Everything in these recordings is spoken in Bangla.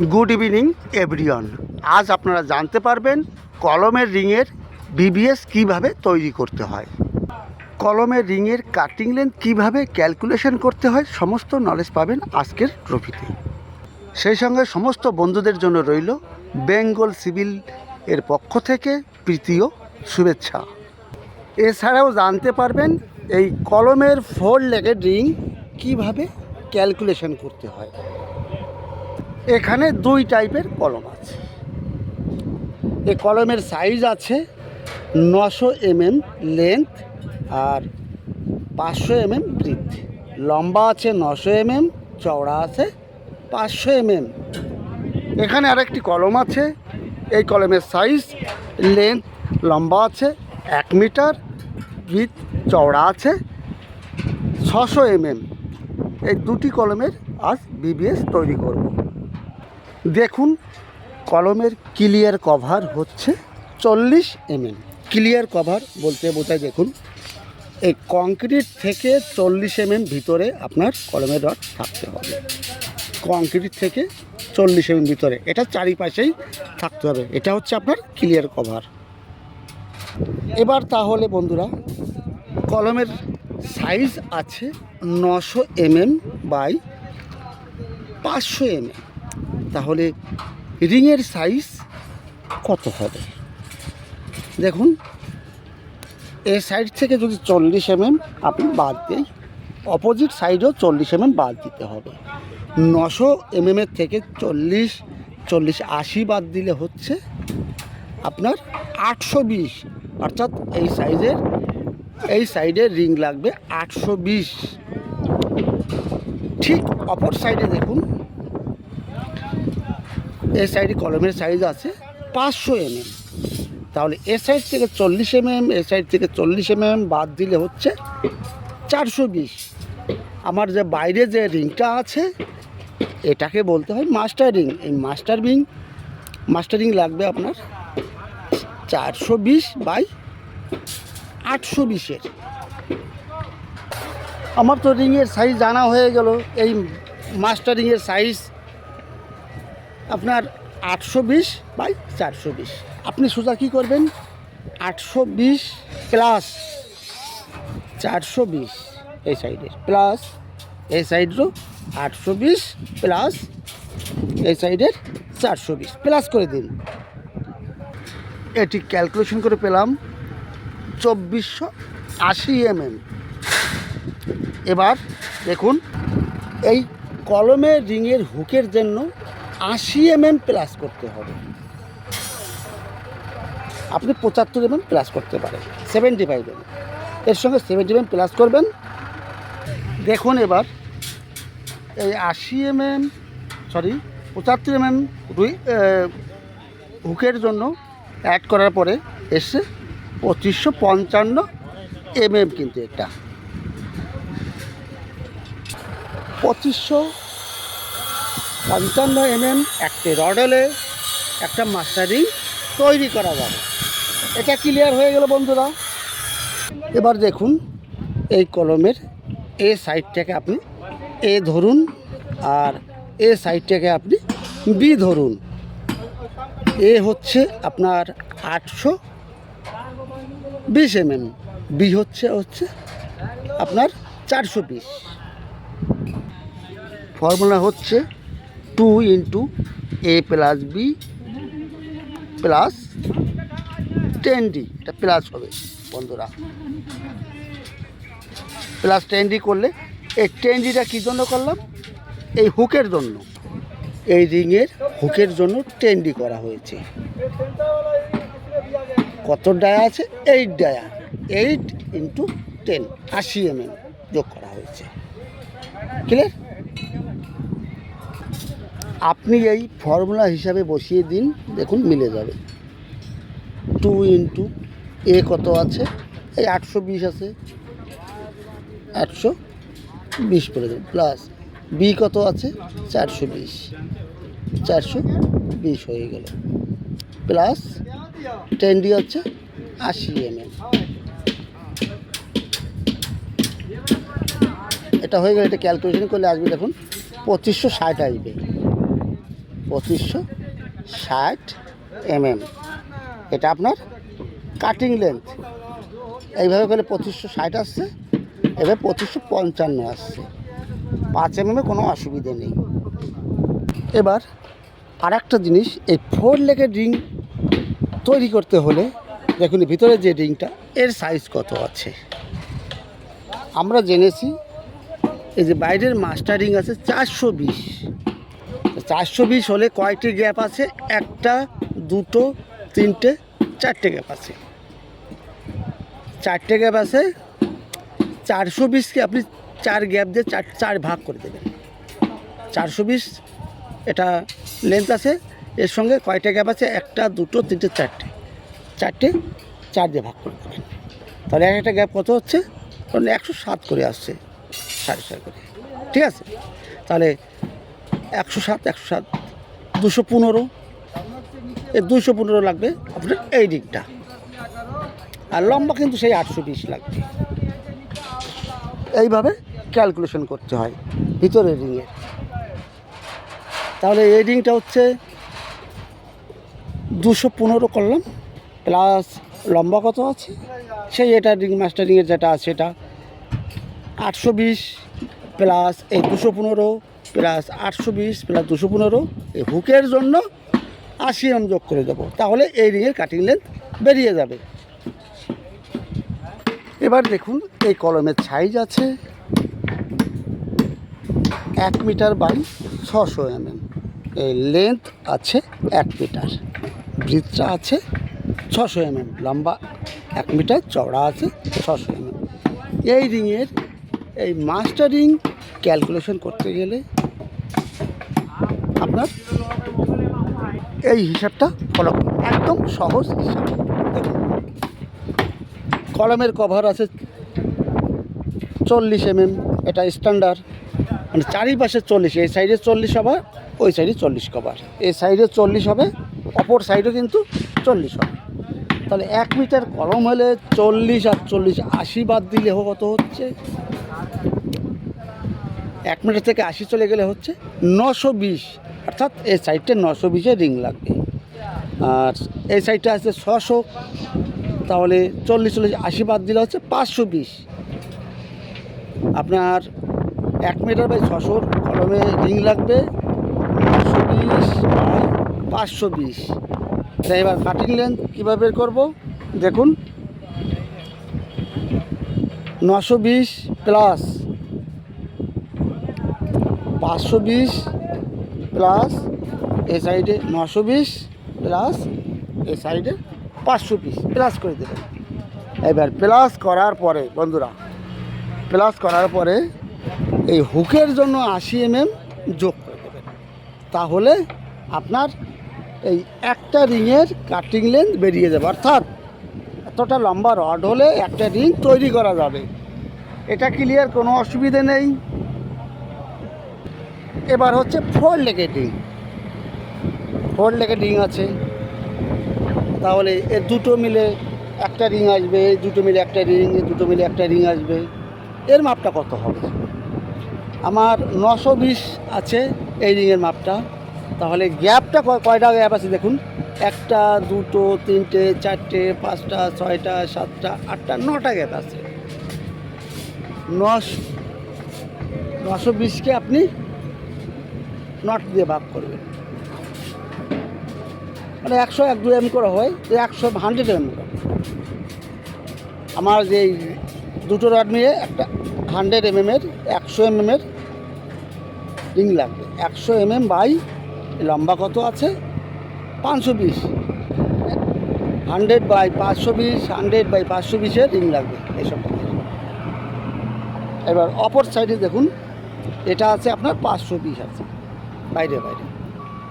Good evening everyone. আজ আপনারা জানতে পারবেন কলমের রিংয়ের বিবিএস কিভাবে তৈরি করতে হয়, কলমের রিংয়ের কাটিং লেন্থ কীভাবে ক্যালকুলেশন করতে হয়, সমস্ত নলেজ পাবেন আজকের ট্রফিতে। সেই সঙ্গে সমস্ত বন্ধুদের জন্য রইল বেঙ্গল সিভিল এর পক্ষ থেকে প্রীতি ও শুভেচ্ছা। এছাড়াও জানতে পারবেন এই কলমের 4 লেগের রিং কীভাবে ক্যালকুলেশন করতে হয়। এখানে 2 টাইপের কলম আছে। এই কলমের সাইজ আছে 900 mm লেন্থ আর 500 mm ব্রিথ। লম্বা আছে 900 mm, চওড়া আছে 500 mm। এখানে আরেকটি কলম আছে। এই কলমের সাইজ লেন্থ লম্বা আছে 1 মিটার, ব্রিথ চওড়া আছে 600 mm। এই দুটি কলমের আজ বিবিএস তৈরি করব। দেখুন, কলমের ক্লিয়ার কভার হচ্ছে 40 mm। ক্লিয়ার কভার বলতে বোঝায়, দেখুন এই কংক্রিট থেকে 40 mm ভিতরে আপনার কলমের রড থাকতে হবে। কংক্রিট থেকে 40 mm ভিতরে, এটা চারিপাশেই থাকতে হবে। এটা হচ্ছে আপনার ক্লিয়ার কভার। এবার তাহলে বন্ধুরা, কলমের সাইজ আছে 900 mm বাই 500 mm। তাহলে রিংয়ের সাইজ কত হবে? দেখুন, এই সাইড থেকে যদি 40 mm আপনি বাদ দেই, অপোজিট সাইডেও 40 mm বাদ দিতে হবে। 900 mm থেকে 40 80 বাদ দিলে হচ্ছে আপনার 820। অর্থাৎ এই সাইডের রিং লাগবে 820। ঠিক অপর সাইডে দেখুন, এই সাইডে কলমের সাইজ আছে 500 mm। তাহলে এ সাইড থেকে 40 mm, এ সাইড থেকে 40 mm বাদ দিলে হচ্ছে 420। আমার যে বাইরে যে রিংটা আছে এটাকে বলতে হয় মাস্টার রিং। এই মাস্টার রিং লাগবে আপনার 420 বাই 820-এর। আমার তো রিংয়ের সাইজ জানা হয়ে গেল। এই মাস্টার রিংয়ের সাইজ আপনার 820 বাই 420। আপনি সোজা কী করবেন, 820 প্লাস 420 এই সাইডের, প্লাস এই সাইডেরও 820 প্লাস এই সাইডের 420 প্লাস করে দিন। এটি ক্যালকুলেশন করে পেলাম 2480 mm। এবার দেখুন, এই কলমের রিংয়ের হুকের জন্য 80 mm প্লাস করতে হবে। আপনি 75 mm প্লাস করতে পারেন, 75 mm। এর সঙ্গে 70 mm প্লাস করবেন। দেখুন, এবার এই 75 mm হুকের জন্য অ্যাড করার পরে এসে 2555 mm। কিন্তু এটা 2555 mm একটি রড হলে একটা মাস্টার রিং তৈরি করা যাবে। এটা ক্লিয়ার হয়ে গেল বন্ধুরা। এবার দেখুন, এই কলমের এ সাইডটাকে আপনি এ ধরুন আর এ সাইডটাকে আপনি বি ধরুন। এ হচ্ছে আপনার 820 mm, বি হচ্ছে আপনার 420। ফর্মুলা হচ্ছে 2 × a plus B plus 10d। এটা প্লাস হবে বন্ধুরা, প্লাস 10d করলে, এই 10dটা কী জন্য করলাম? এই হুকের জন্য, এই রিংয়ের হুকের জন্য 10d করা হয়েছে। কত ডায়া আছে? 8 ডায়া, 8 × 10 80 mm যোগ করা হয়েছে। ক্লিয়ার? আপনি এই ফর্মুলা হিসাবে বসিয়ে দিন, দেখুন মিলে যাবে। 2 × a কত আছে? এই 820 আছে, 820 করে দেবেন, প্লাস বি কত আছে? 420 হয়ে গেল, প্লাস 10d হচ্ছে 80 mm। এটা হয়ে গেলে, এটা ক্যালকুলেশন করলে আসবে, দেখুন 2560 আসবে। 2560 mm। এটা আপনার কাটিং লেন্থ। এইভাবে করলে 2560 আসছে, এবার 2555 আসছে। 5 mm কোনো অসুবিধে নেই। এবার আর একটা জিনিস, এই 4 লেগের রিং তৈরি করতে হলে দেখুন ভিতরে যে রিংটা এর সাইজ কত আছে। আমরা জেনেছি এই যে বাইরের মাস্টার রিং আছে 420। 420 হলে কয়টি গ্যাপ আছে? 1টা 2টো 3টে 4টে গ্যাপ আছে। 4টে গ্যাপ আছে। 420কে আপনি 4 গ্যাপ দিয়ে 4 ভাগ করে দেবেন। 420 এটা লেন্থ আছে, এর সঙ্গে কয়টা গ্যাপ আছে? 1টা 2টো 3টে 4টে 4 দিয়ে ভাগ করে দেবেন। তাহলে একটা গ্যাপ কত হচ্ছে? 107 করে আসছে, 6.5 করে। ঠিক আছে, তাহলে 107 215, এই 215 লাগবে আপনার এই রিংটা। আর লম্বা কিন্তু সেই 820 লাগবে। এইভাবে ক্যালকুলেশন করতে হয় ভিতরের রিংয়ের। তাহলে এই রিংটা হচ্ছে 215 করলাম, প্লাস লম্বা কত আছে সেই এটা রিং মাস্টার রিংয়ের যেটা আছে এটা 820 প্লাস এই 215 প্লাস 820 প্লাস 215, এই হুকের জন্য 80 mm যোগ করে দেবো। তাহলে এই রিংয়ের কাটিং লেন্থ বেরিয়ে যাবে। এবার দেখুন এই কলমের সাইজ আছে 1 মিটার বাই 600 mm। এই লেন্থ আছে 1 মিটার, ব্রিথটা আছে 600 mm, লম্বা 1 মিটার, চওড়া আছে 600 mm। এই রিংয়ের এই মাস্টার রিং ক্যালকুলেশন করতে গেলে আপনার এই হিসাবটা ফলো করুন, একদম সহজ হিসাব। দেখুন কলমের কভার আছে 40 mm, এটা স্ট্যান্ডার্ড, মানে চারিপাশে 40, এই সাইডে 40 হবে, ওই সাইডে 40 কভার, এই সাইডে 40 হবে, অপর সাইডে কিন্তু 40 হবে। তাহলে 1 মিটার কলম হলে 40 আর 40 80 বাদ দিলে কত হচ্ছে? 1 মিটার থেকে 80 চলে গেলে হচ্ছে 920, অর্থাৎ এই সাইডটা 920-এর রিং লাগবে। আর এই সাইডটা আছে 600, তাহলে 40 80 বাদ দিলে হচ্ছে 520। আপনার 1 মিটার বাই 600 কলমে রিং লাগবে 920 বাই 520। এবার কাটিং লেন্থ কীভাবে বের করবো? দেখুন 920 প্লাস 520 প্লাস এই সাইডে 920 প্লাস এই সাইডে 520 প্লাস করে দেবেন। এবার প্লাস করার পরে বন্ধুরা, প্লাস করার পরে এই হুকের জন্য 80 mm যোগ করে দেবেন। তাহলে আপনার এই একটা রিংয়ের কাটিং লেন্থ বেরিয়ে যাবে, অর্থাৎ এতটা লম্বা রড হলে একটা রিং তৈরি করা যাবে। এটা ক্লিয়ার, কোনো অসুবিধে নেই। এবার হচ্ছে 4 লেগের রিং। 4 লেগের রিং আছে, তাহলে এর দুটো মিলে একটা রিং আসবে, এই দুটো মিলে একটা রিং, এই দুটো মিলে একটা রিং আসবে। এর মাপটা কত হবে? আমার 920 আছে এই রিংয়ের মাপটা। তাহলে গ্যাপটা কয়টা গ্যাপ আছে দেখুন, 1টা 2টো 3টে 4টে 5টা 6টা 7টা 8টা 9টা গ্যাপ আছে। 920কে আপনি 9 দিয়ে ভাগ করবেন, মানে 100 1-2 mm করে হয়, 100 mm করে। আমার যে দুটো রড নিয়ে একটা 100 mm-এর 100 mm-এর রিং লাগবে। 100 mm বাই লম্বা কত আছে 520, 100 বাই 520, 100 বাই 520-এর রিং লাগবে এইসব। এবার অপর সাইডে দেখুন এটা আছে আপনার 520 আছে বাইরে বাইরে।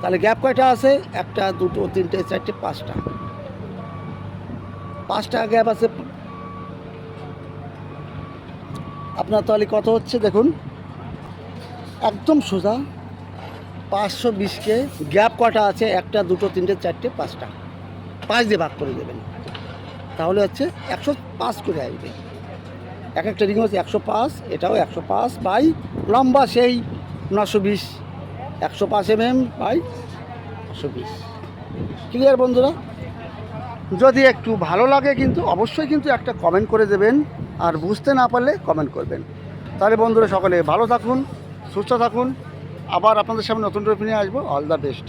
তাহলে গ্যাপ কয়টা আছে? 1টা 2টো 3টে 4টে 5টা গ্যাপ আছে আপনার। তাহলে কত হচ্ছে দেখুন, একদম সোজা 520-কে গ্যাপ কটা আছে 1টা 2টো 3টে 4টে 5টা 5 দিয়ে ভাগ করে দেবেন। তাহলে হচ্ছে 105 করে আসবে। এক একটা রিং হচ্ছে 105, এটাও 105 বাই লম্বা সেই 920, 105 mm বাই 120। ক্লিয়ার বন্ধুরা? যদি একটু ভালো লাগে কিন্তু অবশ্যই কিন্তু একটা কমেন্ট করে দেবেন, আর বুঝতে না পারলে কমেন্ট করবেন। তাহলে বন্ধুরা সকলে ভালো থাকুন, সুস্থ থাকুন, আবার আপনাদের সামনে নতুন টপিক নিয়ে আসবো। All the best.